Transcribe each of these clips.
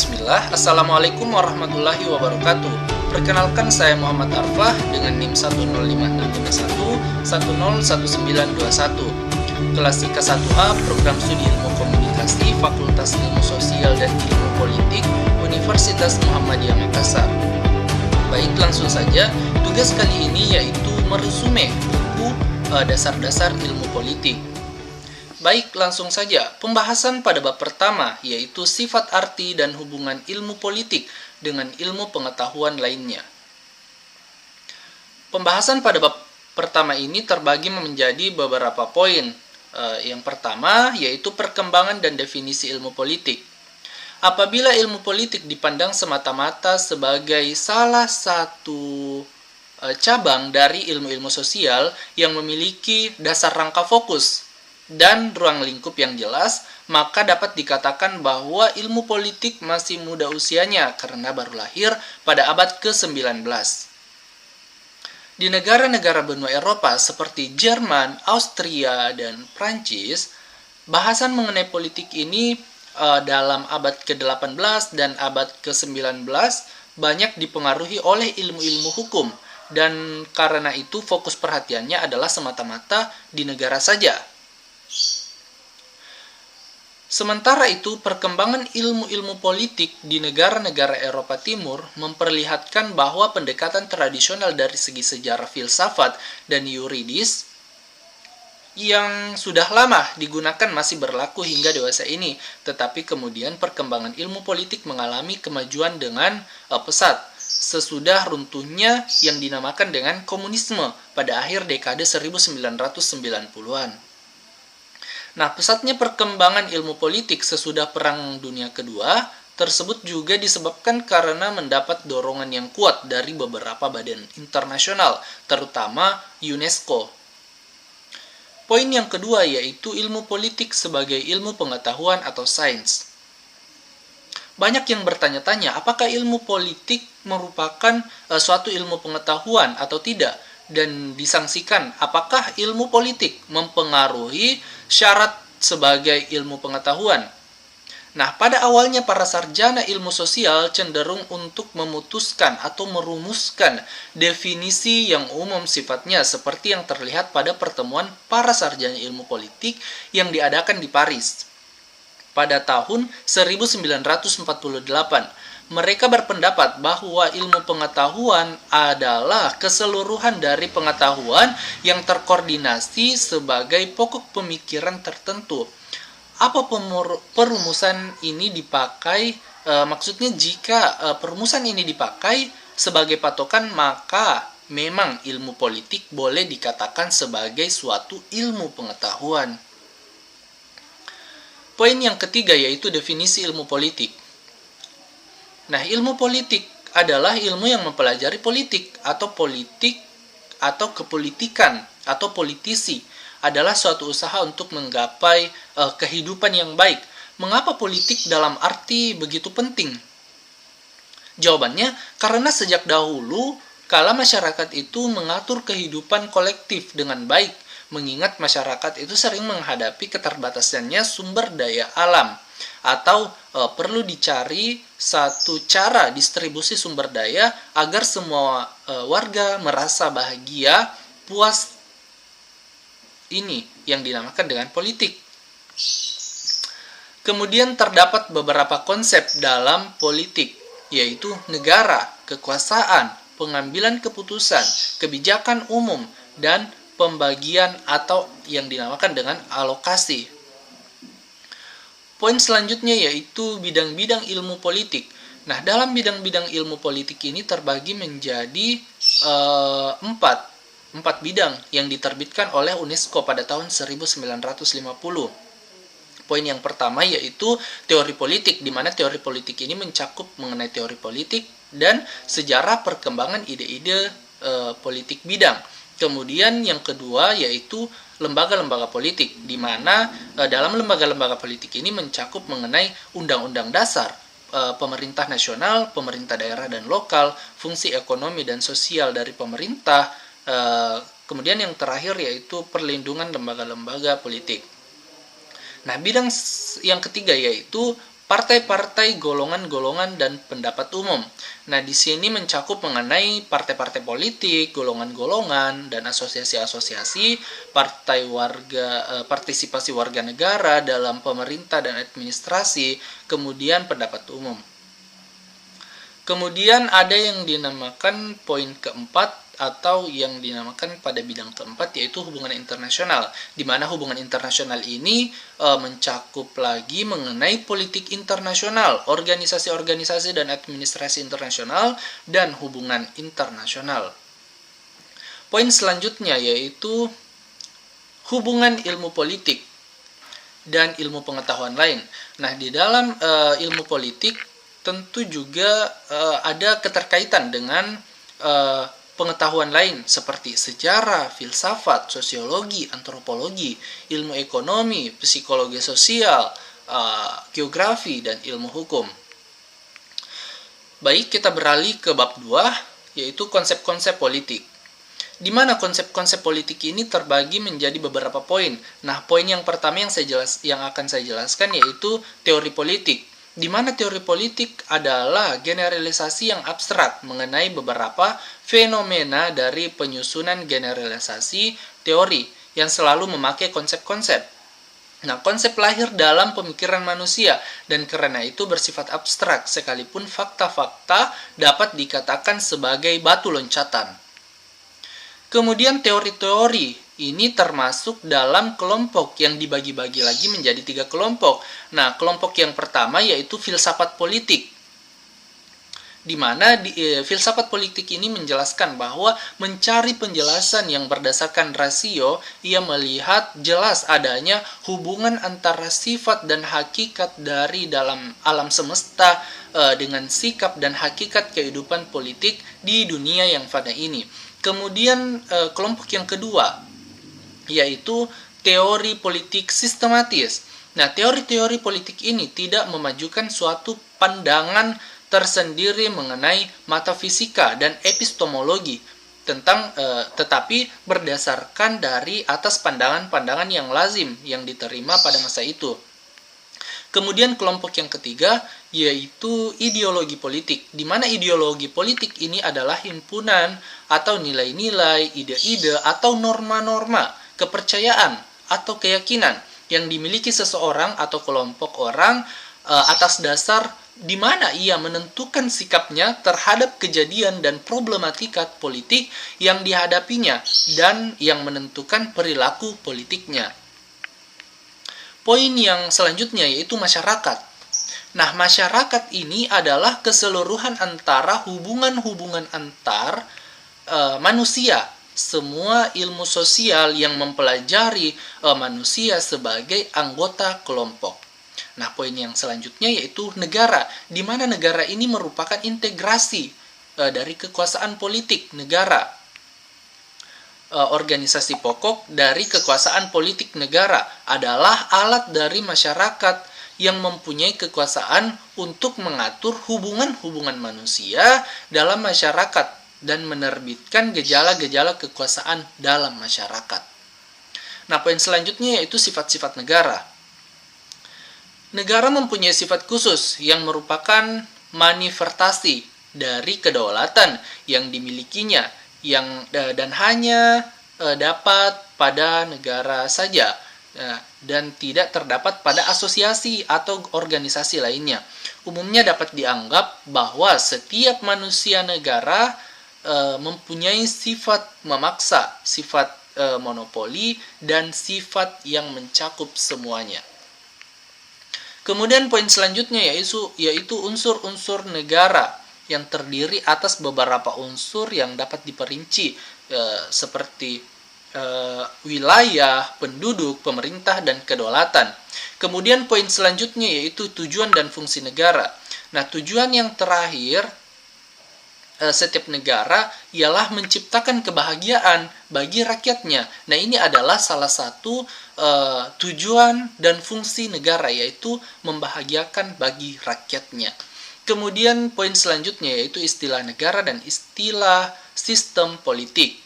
Bismillah, Assalamualaikum warahmatullahi wabarakatuh. Perkenalkan, saya Muhammad Arfah dengan NIM 1056151011921. Kelas IKA 1A, Program Studi Ilmu Komunikasi, Fakultas Ilmu Sosial dan Ilmu Politik, Universitas Muhammadiyah Makassar. Baik, langsung saja. Tugas kali ini yaitu meresume buku Dasar-Dasar Ilmu Politik. Baik, langsung saja. Pembahasan pada bab pertama, yaitu sifat arti dan hubungan ilmu politik dengan ilmu pengetahuan lainnya. Pembahasan pada bab pertama ini terbagi menjadi beberapa poin. Yang pertama, yaitu perkembangan dan definisi ilmu politik. Apabila ilmu politik dipandang semata-mata sebagai salah satu cabang dari ilmu-ilmu sosial yang memiliki dasar rangka fokus dan ruang lingkup yang jelas, maka dapat dikatakan bahwa ilmu politik masih muda usianya karena baru lahir pada abad ke-19. Di negara-negara benua Eropa seperti Jerman, Austria, dan Prancis, bahasan mengenai politik ini dalam abad ke-18 dan abad ke-19 banyak dipengaruhi oleh ilmu-ilmu hukum, dan karena itu fokus perhatiannya adalah semata-mata di negara saja. Sementara itu, perkembangan ilmu-ilmu politik di negara-negara Eropa Timur memperlihatkan bahwa pendekatan tradisional dari segi sejarah filsafat dan yuridis yang sudah lama digunakan masih berlaku hingga dewasa ini, tetapi kemudian perkembangan ilmu politik mengalami kemajuan dengan pesat sesudah runtuhnya yang dinamakan dengan komunisme pada akhir dekade 1990-an. Nah, pesatnya perkembangan ilmu politik sesudah Perang Dunia Kedua tersebut juga disebabkan karena mendapat dorongan yang kuat dari beberapa badan internasional, terutama UNESCO. Poin yang kedua yaitu ilmu politik sebagai ilmu pengetahuan atau sains. Banyak yang bertanya-tanya, apakah ilmu politik merupakan suatu ilmu pengetahuan atau tidak? Dan disangsikan, apakah ilmu politik mempengaruhi syarat sebagai ilmu pengetahuan? Nah, pada awalnya para sarjana ilmu sosial cenderung untuk memutuskan atau merumuskan definisi yang umum sifatnya seperti yang terlihat pada pertemuan para sarjana ilmu politik yang diadakan di Paris pada tahun 1948. Mereka berpendapat bahwa ilmu pengetahuan adalah keseluruhan dari pengetahuan yang terkoordinasi sebagai pokok pemikiran tertentu. Apa perumusan ini dipakai? Maksudnya jika perumusan ini dipakai sebagai patokan, maka memang ilmu politik boleh dikatakan sebagai suatu ilmu pengetahuan. Poin yang ketiga yaitu definisi ilmu politik. Nah, ilmu politik adalah ilmu yang mempelajari politik atau kepolitikan atau politisi adalah suatu usaha untuk menggapai kehidupan yang baik. Mengapa politik dalam arti begitu penting? Jawabannya, karena sejak dahulu kala masyarakat itu mengatur kehidupan kolektif dengan baik, mengingat masyarakat itu sering menghadapi keterbatasannya sumber daya alam, atau perlu dicari satu cara distribusi sumber daya agar semua warga merasa bahagia, puas. Ini yang dinamakan dengan politik. Kemudian terdapat beberapa konsep dalam politik, yaitu negara, kekuasaan, pengambilan keputusan, kebijakan umum, dan pembagian atau yang dinamakan dengan alokasi. Poin selanjutnya yaitu bidang-bidang ilmu politik. Nah, dalam bidang-bidang ilmu politik ini terbagi menjadi empat bidang yang diterbitkan oleh UNESCO pada tahun 1950. Poin yang pertama yaitu teori politik, di mana teori politik ini mencakup mengenai teori politik dan sejarah perkembangan ide-ide politik bidang. Kemudian yang kedua yaitu lembaga-lembaga politik, di mana dalam lembaga-lembaga politik ini mencakup mengenai undang-undang dasar, pemerintah nasional, pemerintah daerah dan lokal, fungsi ekonomi dan sosial dari pemerintah, kemudian yang terakhir yaitu perlindungan lembaga-lembaga politik. Nah, bidang yang ketiga yaitu partai-partai, golongan-golongan, dan pendapat umum. Nah, di sini mencakup mengenai partai-partai politik, golongan-golongan, dan asosiasi-asosiasi, partai warga, partisipasi warga negara dalam pemerintah dan administrasi, kemudian pendapat umum. Kemudian ada yang dinamakan poin keempat atau yang dinamakan pada bidang keempat, yaitu hubungan internasional, di mana hubungan internasional ini mencakup lagi mengenai politik internasional, organisasi-organisasi dan administrasi internasional, dan hubungan internasional. Poin selanjutnya yaitu hubungan ilmu politik dan ilmu pengetahuan lain. Nah, di dalam ilmu politik tentu juga ada keterkaitan dengan pengetahuan lain seperti sejarah, filsafat, sosiologi, antropologi, ilmu ekonomi, psikologi sosial, geografi, dan ilmu hukum. Baik, kita beralih ke bab 2, yaitu konsep-konsep politik. Di mana konsep-konsep politik ini terbagi menjadi beberapa poin. Nah, poin yang pertama yang akan saya jelaskan yaitu teori politik. Di mana teori politik adalah generalisasi yang abstrak mengenai beberapa fenomena dari penyusunan generalisasi teori yang selalu memakai konsep-konsep. Nah, konsep lahir dalam pemikiran manusia dan karena itu bersifat abstrak sekalipun fakta-fakta dapat dikatakan sebagai batu loncatan. Kemudian teori-teori ini termasuk dalam kelompok yang dibagi-bagi lagi menjadi 3 kelompok. Nah, kelompok yang pertama yaitu filsafat politik. Di mana filsafat politik ini menjelaskan bahwa mencari penjelasan yang berdasarkan rasio, ia melihat jelas adanya hubungan antara sifat dan hakikat dari dalam alam semesta dengan sikap dan hakikat kehidupan politik di dunia yang fana ini. Kemudian kelompok yang kedua yaitu teori politik sistematis. Nah, teori-teori politik ini tidak memajukan suatu pandangan tersendiri mengenai metafisika dan epistemologi tetapi berdasarkan dari atas pandangan-pandangan yang lazim yang diterima pada masa itu. Kemudian kelompok yang ketiga yaitu ideologi politik, di mana ideologi politik ini adalah himpunan atau nilai-nilai, ide-ide atau norma-norma, kepercayaan atau keyakinan yang dimiliki seseorang atau kelompok orang atas dasar di mana ia menentukan sikapnya terhadap kejadian dan problematika politik yang dihadapinya dan yang menentukan perilaku politiknya. Poin yang selanjutnya yaitu masyarakat. Nah, masyarakat ini adalah keseluruhan antara hubungan-hubungan antar manusia. Semua ilmu sosial yang mempelajari manusia sebagai anggota kelompok. Nah, poin yang selanjutnya yaitu negara, di mana negara ini merupakan integrasi dari kekuasaan politik negara. Organisasi pokok dari kekuasaan politik negara adalah alat dari masyarakat yang mempunyai kekuasaan untuk mengatur hubungan-hubungan manusia dalam masyarakat dan menerbitkan gejala-gejala kekuasaan dalam masyarakat. Nah, poin selanjutnya yaitu sifat-sifat negara. Negara mempunyai sifat khusus yang merupakan manifestasi dari kedaulatan yang dimilikinya dan hanya dapat pada negara saja dan tidak terdapat pada asosiasi atau organisasi lainnya. Umumnya dapat dianggap bahwa setiap manusia negara mempunyai sifat memaksa, sifat monopoli, dan sifat yang mencakup semuanya. Kemudian poin selanjutnya yaitu unsur-unsur negara yang terdiri atas beberapa unsur yang dapat diperinci seperti wilayah, penduduk, pemerintah, dan kedaulatan. Kemudian poin selanjutnya yaitu tujuan dan fungsi negara. Nah, tujuan yang terakhir setiap negara ialah menciptakan kebahagiaan bagi rakyatnya. Nah, ini adalah salah satu tujuan dan fungsi negara, yaitu membahagiakan bagi rakyatnya. Kemudian poin selanjutnya yaitu istilah negara dan istilah sistem politik.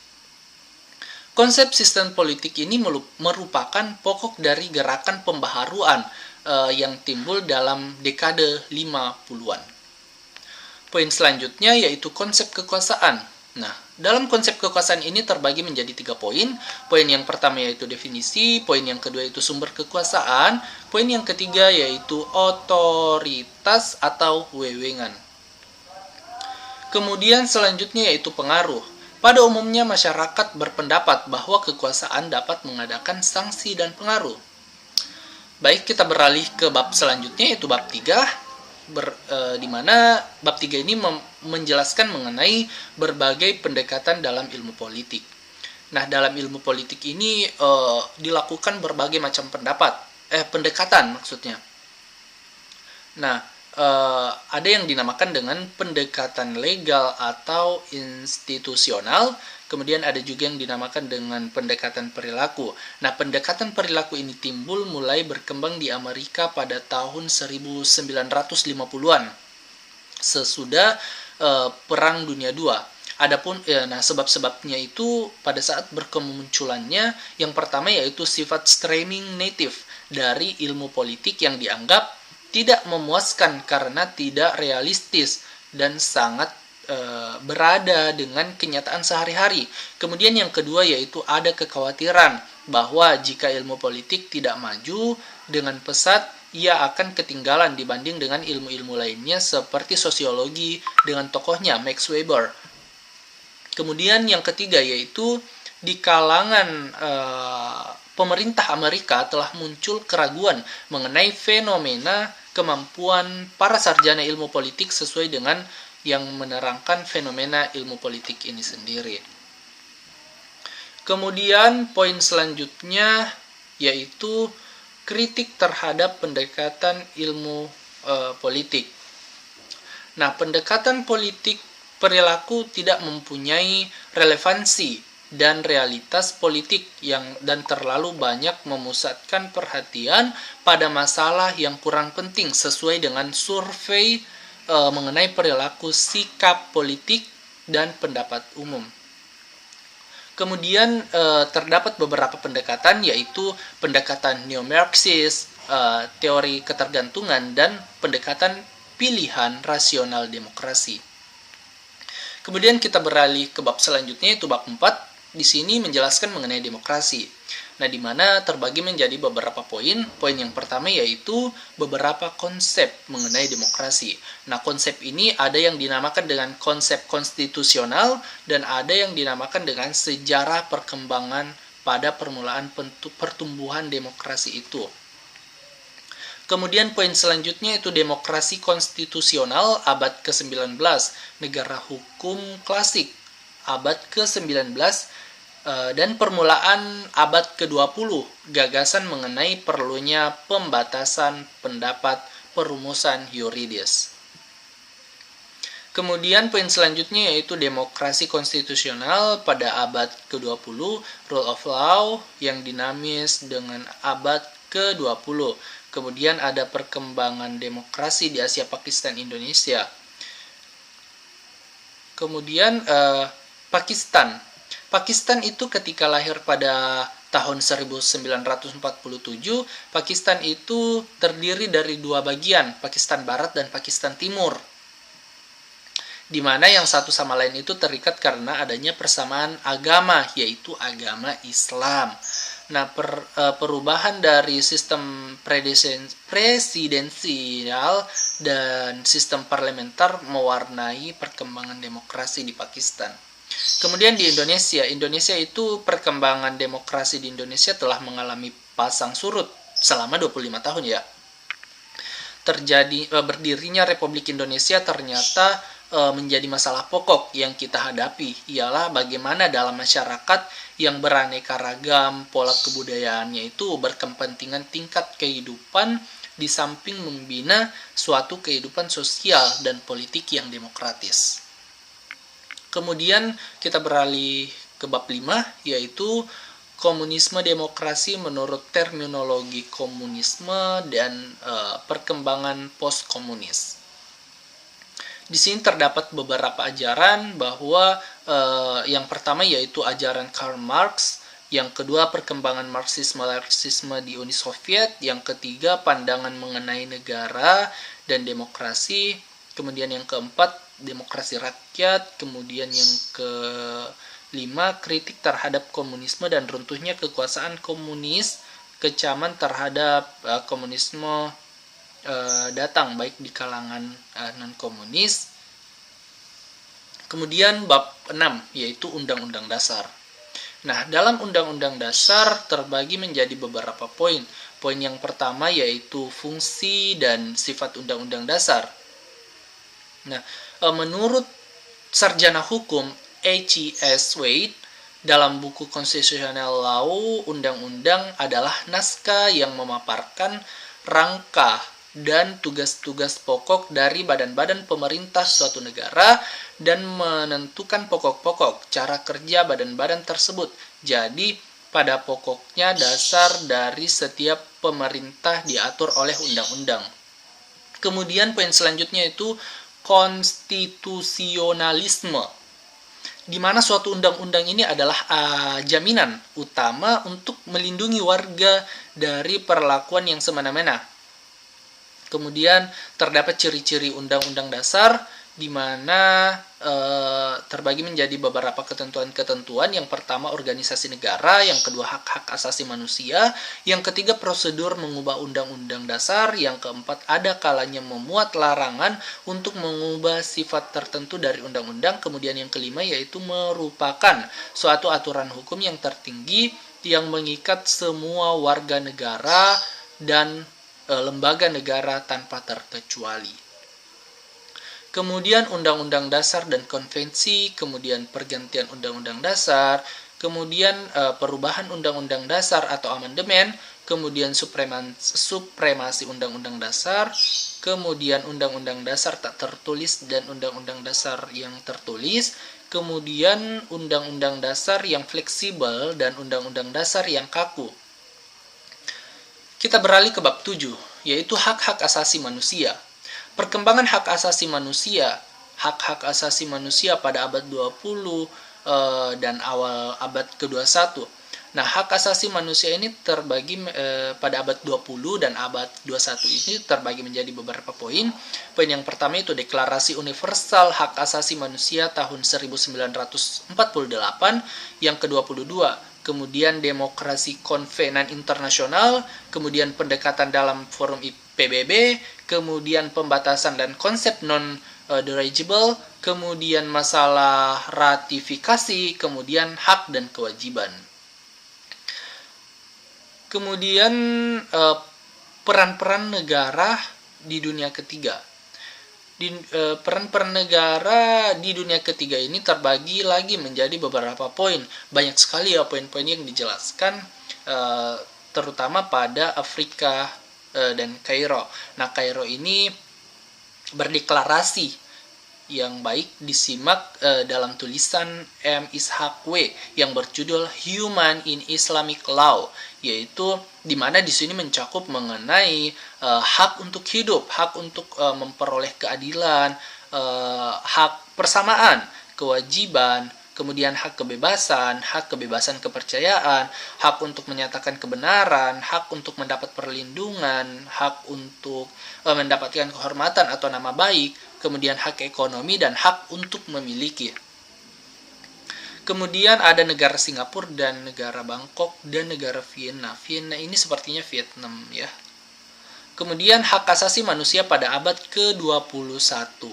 Konsep sistem politik ini merupakan pokok dari gerakan pembaharuan yang timbul dalam dekade 50-an. Poin selanjutnya yaitu konsep kekuasaan. Nah, dalam konsep kekuasaan ini terbagi menjadi 3 poin. Poin yang pertama yaitu definisi, poin yang kedua yaitu sumber kekuasaan, poin yang ketiga yaitu otoritas atau wewengan. Kemudian selanjutnya yaitu pengaruh. Pada umumnya masyarakat berpendapat bahwa kekuasaan dapat mengadakan sanksi dan pengaruh. Baik, kita beralih ke bab selanjutnya yaitu bab 3. Di mana bab 3 ini menjelaskan mengenai berbagai pendekatan dalam ilmu politik. Nah, dalam ilmu politik ini dilakukan berbagai macam pendekatan maksudnya. Nah, ada yang dinamakan dengan pendekatan legal atau institusional, kemudian ada juga yang dinamakan dengan pendekatan perilaku. Nah, pendekatan perilaku ini timbul mulai berkembang di Amerika pada tahun 1950-an, sesudah Perang Dunia II. Adapun sebab-sebabnya itu pada saat berkemunculannya, yang pertama yaitu sifat streaming native dari ilmu politik yang dianggap tidak memuaskan karena tidak realistis dan sangat berada dengan kenyataan sehari-hari. Kemudian yang kedua yaitu ada kekhawatiran bahwa jika ilmu politik tidak maju dengan pesat, ia akan ketinggalan dibanding dengan ilmu-ilmu lainnya seperti sosiologi dengan tokohnya Max Weber. Kemudian yang ketiga yaitu di kalangan pemerintah Amerika telah muncul keraguan mengenai fenomena kemampuan para sarjana ilmu politik sesuai dengan yang menerangkan fenomena ilmu politik ini sendiri. Kemudian poin selanjutnya yaitu kritik terhadap pendekatan ilmu politik. Nah, pendekatan politik perilaku tidak mempunyai relevansi dan realitas politik dan terlalu banyak memusatkan perhatian pada masalah yang kurang penting sesuai dengan survei mengenai perilaku sikap politik dan pendapat umum. Kemudian terdapat beberapa pendekatan yaitu pendekatan neo-Marxis, teori ketergantungan, dan pendekatan pilihan rasional demokrasi. Kemudian kita beralih ke bab selanjutnya yaitu bab 4. Di sini menjelaskan mengenai demokrasi. Nah, di mana terbagi menjadi beberapa poin. Poin yang pertama yaitu beberapa konsep mengenai demokrasi. Nah, konsep ini ada yang dinamakan dengan konsep konstitusional dan ada yang dinamakan dengan sejarah perkembangan pada permulaan pertumbuhan demokrasi itu. Kemudian poin selanjutnya itu demokrasi konstitusional abad ke-19, negara hukum klasik abad ke-19, dan permulaan abad ke-20, gagasan mengenai perlunya pembatasan pendapat perumusan yuridis. Kemudian poin selanjutnya yaitu demokrasi konstitusional pada abad ke-20, rule of law yang dinamis dengan abad ke-20. Kemudian ada perkembangan demokrasi di Asia, Pakistan, Indonesia. Kemudian Pakistan itu ketika lahir pada tahun 1947, Pakistan itu terdiri dari dua bagian, Pakistan Barat dan Pakistan Timur, di mana yang satu sama lain itu terikat karena adanya persamaan agama, yaitu agama Islam. Nah, perubahan dari sistem presidensial dan sistem parlementer mewarnai perkembangan demokrasi di Pakistan. Kemudian di Indonesia itu perkembangan demokrasi di Indonesia telah mengalami pasang surut selama 25 tahun ya. Berdirinya Republik Indonesia ternyata menjadi masalah pokok yang kita hadapi, ialah bagaimana dalam masyarakat yang beraneka ragam pola kebudayaannya itu berkepentingan tingkat kehidupan di samping membina suatu kehidupan sosial dan politik yang demokratis. Kemudian kita beralih ke bab 5, yaitu komunisme demokrasi menurut terminologi komunisme dan perkembangan postkomunis. Di sini terdapat beberapa ajaran bahwa yang pertama yaitu ajaran Karl Marx Yang kedua, perkembangan Marxisme-Leninisme di Uni Soviet. Yang ketiga, pandangan mengenai negara dan demokrasi. Kemudian yang keempat, demokrasi rakyat. Kemudian yang kelima, kritik terhadap komunisme dan runtuhnya kekuasaan komunis. Kecaman terhadap komunisme datang baik di kalangan non-komunis. Kemudian bab 6 yaitu Undang-Undang Dasar. Nah, dalam Undang-Undang Dasar terbagi menjadi beberapa poin. Poin yang pertama yaitu fungsi dan sifat Undang-Undang Dasar. Nah, menurut sarjana hukum H.E.S. Wade, dalam buku Constitutional Law, undang-undang adalah naskah yang memaparkan rangka dan tugas-tugas pokok dari badan-badan pemerintah suatu negara dan menentukan pokok-pokok cara kerja badan-badan tersebut. Jadi, pada pokoknya dasar dari setiap pemerintah diatur oleh undang-undang. Kemudian poin selanjutnya itu konstitusionalisme, di mana suatu undang-undang ini adalah jaminan utama untuk melindungi warga dari perlakuan yang semena-mena. Kemudian terdapat ciri-ciri Undang-Undang Dasar di mana terbagi menjadi beberapa ketentuan-ketentuan. Yang pertama, organisasi negara. Yang kedua, hak-hak asasi manusia. Yang ketiga, prosedur mengubah Undang-Undang Dasar. Yang keempat, ada kalanya memuat larangan untuk mengubah sifat tertentu dari undang-undang. Kemudian yang kelima, yaitu merupakan suatu aturan hukum yang tertinggi yang mengikat semua warga negara dan lembaga negara tanpa terkecuali. Kemudian Undang-Undang Dasar dan Konvensi, kemudian pergantian Undang-Undang Dasar, kemudian perubahan Undang-Undang Dasar atau amandemen, kemudian supremasi Undang-Undang Dasar, kemudian Undang-Undang Dasar tak tertulis dan Undang-Undang Dasar yang tertulis, kemudian Undang-Undang Dasar yang fleksibel dan Undang-Undang Dasar yang kaku. Kita beralih ke bab 7, yaitu hak-hak asasi manusia. Perkembangan hak asasi manusia, hak-hak asasi manusia pada abad 20 dan awal abad ke-21. Nah, hak asasi manusia ini terbagi pada abad 20 dan abad 21 ini terbagi menjadi beberapa poin. Poin yang pertama itu Deklarasi Universal Hak Asasi Manusia tahun 1948, yang ke-22, kemudian Demokrasi Konvenan Internasional, kemudian pendekatan dalam forum PBB, kemudian pembatasan dan konsep non-dirigible, kemudian masalah ratifikasi, kemudian hak dan kewajiban. Kemudian peran-peran negara di dunia ketiga. Peran-peran negara di dunia ketiga ini terbagi lagi menjadi beberapa poin. Banyak sekali ya poin-poin yang dijelaskan, terutama pada Afrika dan Kairo. Nah, Kairo ini berdeklarasi yang baik disimak dalam tulisan M. Ishaq W. yang berjudul Human in Islamic Law, yaitu di mana di sini mencakup mengenai hak untuk hidup, hak untuk memperoleh keadilan, hak persamaan, kewajiban, kemudian hak kebebasan kepercayaan, hak untuk menyatakan kebenaran, hak untuk mendapat perlindungan, hak untuk mendapatkan kehormatan atau nama baik, kemudian hak ekonomi dan hak untuk memiliki. Kemudian ada negara Singapura dan negara Bangkok dan negara Vienna. Vienna ini sepertinya Vietnam ya. Kemudian hak asasi manusia pada abad ke-21.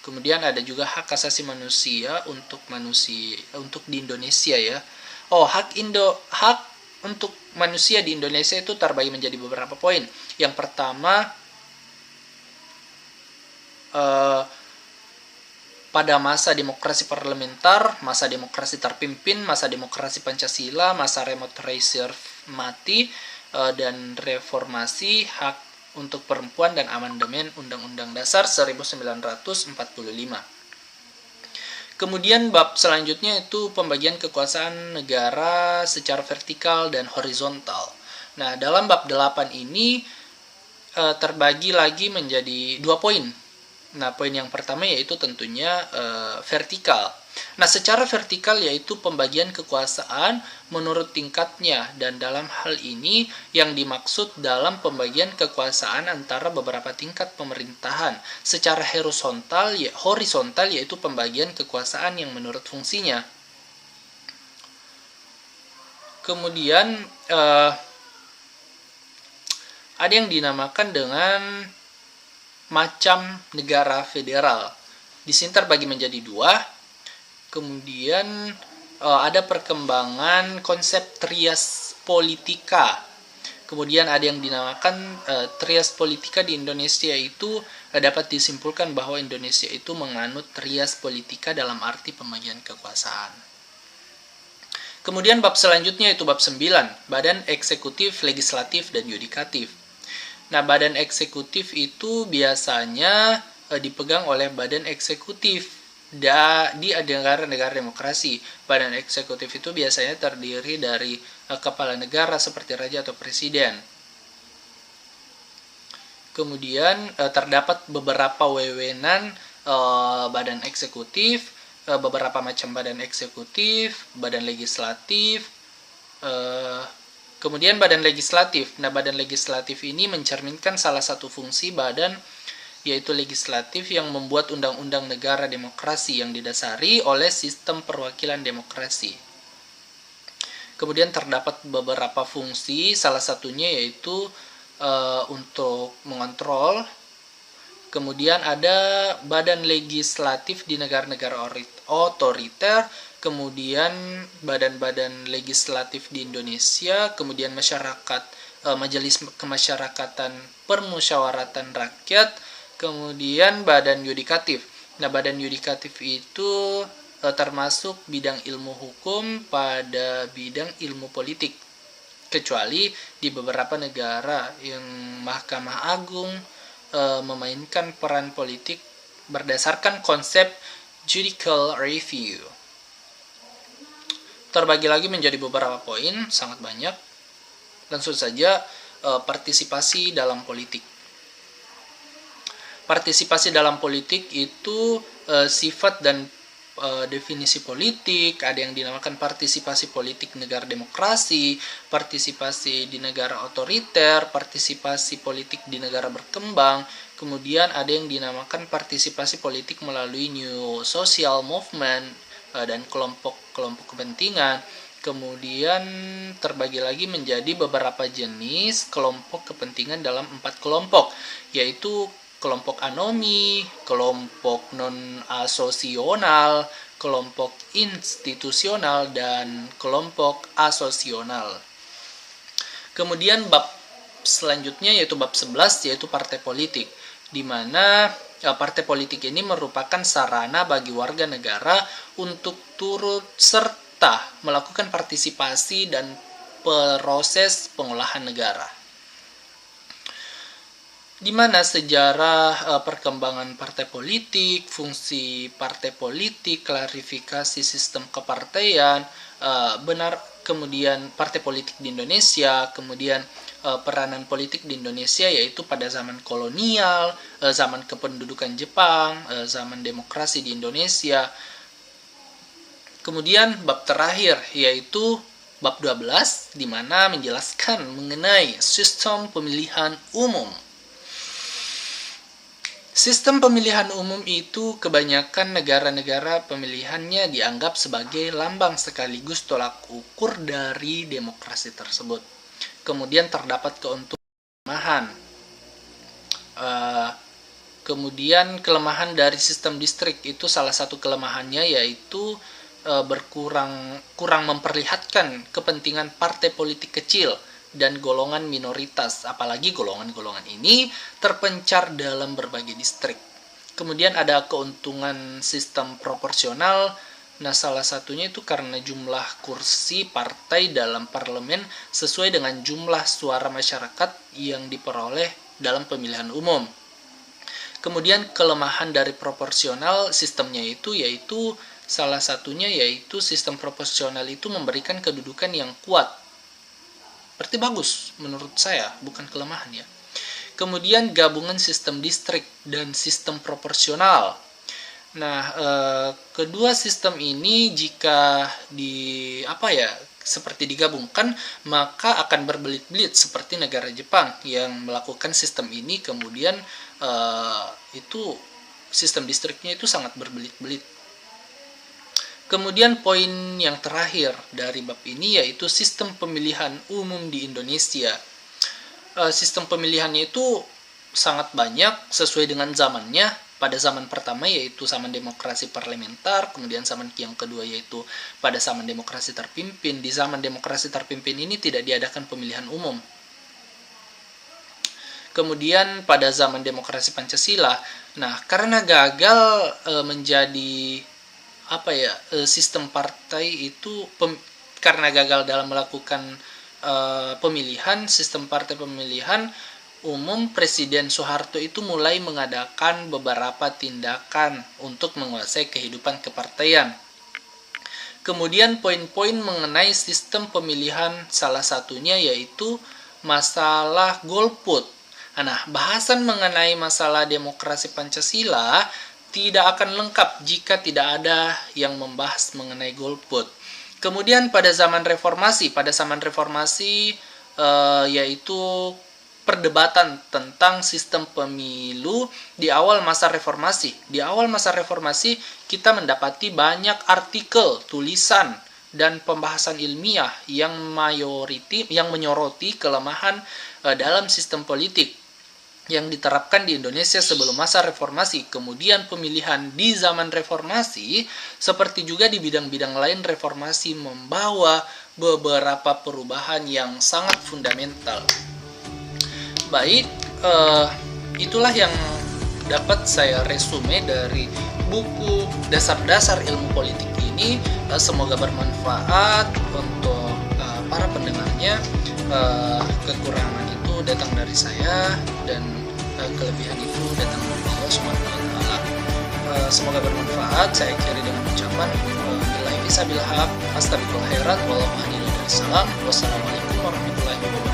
Kemudian ada juga hak asasi manusia untuk di Indonesia ya. Hak untuk manusia di Indonesia itu terbagi menjadi beberapa poin. Yang pertama, pada masa demokrasi parlementer, masa demokrasi terpimpin, masa demokrasi Pancasila, masa remote reserve mati, dan reformasi, hak untuk perempuan dan amandemen Undang-Undang Dasar 1945. Kemudian bab selanjutnya itu pembagian kekuasaan negara secara vertikal dan horizontal. Nah, dalam bab 8 ini terbagi lagi menjadi 2 poin. Nah, poin yang pertama yaitu tentunya vertikal. Nah, secara vertikal yaitu pembagian kekuasaan menurut tingkatnya, dan dalam hal ini yang dimaksud dalam pembagian kekuasaan antara beberapa tingkat pemerintahan. Secara horizontal yaitu pembagian kekuasaan yang menurut fungsinya. Kemudian ada yang dinamakan dengan macam negara federal. Di sini terbagi menjadi dua. Kemudian ada perkembangan konsep trias politika. Kemudian ada yang dinamakan trias politika di Indonesia itu dapat disimpulkan bahwa Indonesia itu menganut trias politika dalam arti pembagian kekuasaan. Kemudian bab selanjutnya itu bab 9, badan eksekutif, legislatif, dan yudikatif. Nah, badan eksekutif itu biasanya dipegang oleh badan eksekutif di negara-negara demokrasi. Badan eksekutif itu biasanya terdiri dari kepala negara seperti raja atau presiden. Kemudian terdapat beberapa wewenang badan eksekutif, beberapa macam badan eksekutif, badan legislatif, kemudian badan legislatif. Nah, badan legislatif ini mencerminkan salah satu fungsi badan, yaitu legislatif, yang membuat undang-undang negara demokrasi yang didasari oleh sistem perwakilan demokrasi. Kemudian terdapat beberapa fungsi, salah satunya yaitu untuk mengontrol. Kemudian ada badan legislatif di negara-negara otoriter, kemudian badan-badan legislatif di Indonesia, kemudian majelis kemasyarakatan permusyawaratan rakyat, kemudian badan yudikatif. Nah, badan yudikatif itu termasuk bidang ilmu hukum pada bidang ilmu politik. Kecuali di beberapa negara yang Mahkamah Agung memainkan peran politik berdasarkan konsep judicial review. Terbagi lagi menjadi beberapa poin, sangat banyak. Langsung saja, partisipasi dalam politik. Partisipasi dalam politik itu sifat dan definisi politik. Ada yang dinamakan partisipasi politik negara demokrasi, partisipasi di negara otoriter, partisipasi politik di negara berkembang. Kemudian ada yang dinamakan partisipasi politik melalui new social movement dan kelompok-kelompok kepentingan. Kemudian terbagi lagi menjadi beberapa jenis kelompok kepentingan dalam 4 kelompok, yaitu kelompok anomi, kelompok non-asosional, kelompok institusional, dan kelompok asosional. Kemudian bab selanjutnya yaitu bab 11, yaitu partai politik, di mana partai politik ini merupakan sarana bagi warga negara untuk turut serta melakukan partisipasi dan proses pengolahan negara. Di mana sejarah perkembangan partai politik, fungsi partai politik, klarifikasi sistem kepartaian, kemudian partai politik di Indonesia, kemudian peranan politik di Indonesia yaitu pada zaman kolonial, zaman kependudukan Jepang, zaman demokrasi di Indonesia. Kemudian bab terakhir yaitu bab 12, di mana menjelaskan mengenai sistem pemilihan umum. Sistem pemilihan umum itu kebanyakan negara-negara pemilihannya dianggap sebagai lambang sekaligus tolak ukur dari demokrasi tersebut. Kemudian terdapat keuntungan. Kemudian kelemahan dari sistem distrik itu salah satu kelemahannya yaitu kurang memperlihatkan kepentingan partai politik kecil dan golongan minoritas, apalagi golongan-golongan ini terpencar dalam berbagai distrik. Kemudian ada keuntungan sistem proporsional. Nah, salah satunya itu karena jumlah kursi partai dalam parlemen sesuai dengan jumlah suara masyarakat yang diperoleh dalam pemilihan umum. Kemudian kelemahan dari proporsional sistemnya itu yaitu salah satunya yaitu sistem proporsional itu memberikan kedudukan yang kuat. Berarti bagus menurut saya, bukan kelemahan ya. Kemudian gabungan sistem distrik dan sistem proporsional. Nah, kedua sistem ini jika seperti digabungkan, maka akan berbelit-belit seperti negara Jepang yang melakukan sistem ini, kemudian itu sistem distriknya itu sangat berbelit-belit. Kemudian poin yang terakhir dari bab ini yaitu sistem pemilihan umum di Indonesia. Sistem pemilihannya itu sangat banyak sesuai dengan zamannya. Pada zaman pertama yaitu zaman demokrasi parlementer, kemudian zaman yang kedua yaitu pada zaman demokrasi terpimpin. Di zaman demokrasi terpimpin ini tidak diadakan pemilihan umum. Kemudian pada zaman demokrasi Pancasila, nah karena gagal menjadi sistem partai itu karena gagal dalam melakukan pemilihan, sistem partai pemilihan umum, Presiden Soeharto itu mulai mengadakan beberapa tindakan untuk menguasai kehidupan kepartaian. Kemudian poin-poin mengenai sistem pemilihan salah satunya yaitu masalah golput. Nah, bahasan mengenai masalah demokrasi Pancasila tidak akan lengkap jika tidak ada yang membahas mengenai golput. Kemudian pada zaman reformasi yaitu perdebatan tentang sistem pemilu di awal masa reformasi. Di awal masa reformasi kita mendapati banyak artikel, tulisan, dan pembahasan ilmiah yang menyoroti kelemahan dalam sistem politik yang diterapkan di Indonesia sebelum masa reformasi. Kemudian pemilihan di zaman reformasi, seperti juga di bidang-bidang lain reformasi, membawa beberapa perubahan yang sangat fundamental. Baik, itulah yang dapat saya resume dari buku Dasar-Dasar Ilmu Politik ini. Semoga bermanfaat untuk para pendengarnya. Kekurangan itu datang dari saya dan kelebihan itu datang dari Allah Subhanahu wa taala. Semoga bermanfaat. Saya akhiri dengan ucapan billahi fisabilillah, astaghfirul khairat, wallahu a'lam. Wassalamualaikum warahmatullahi wabarakatuh.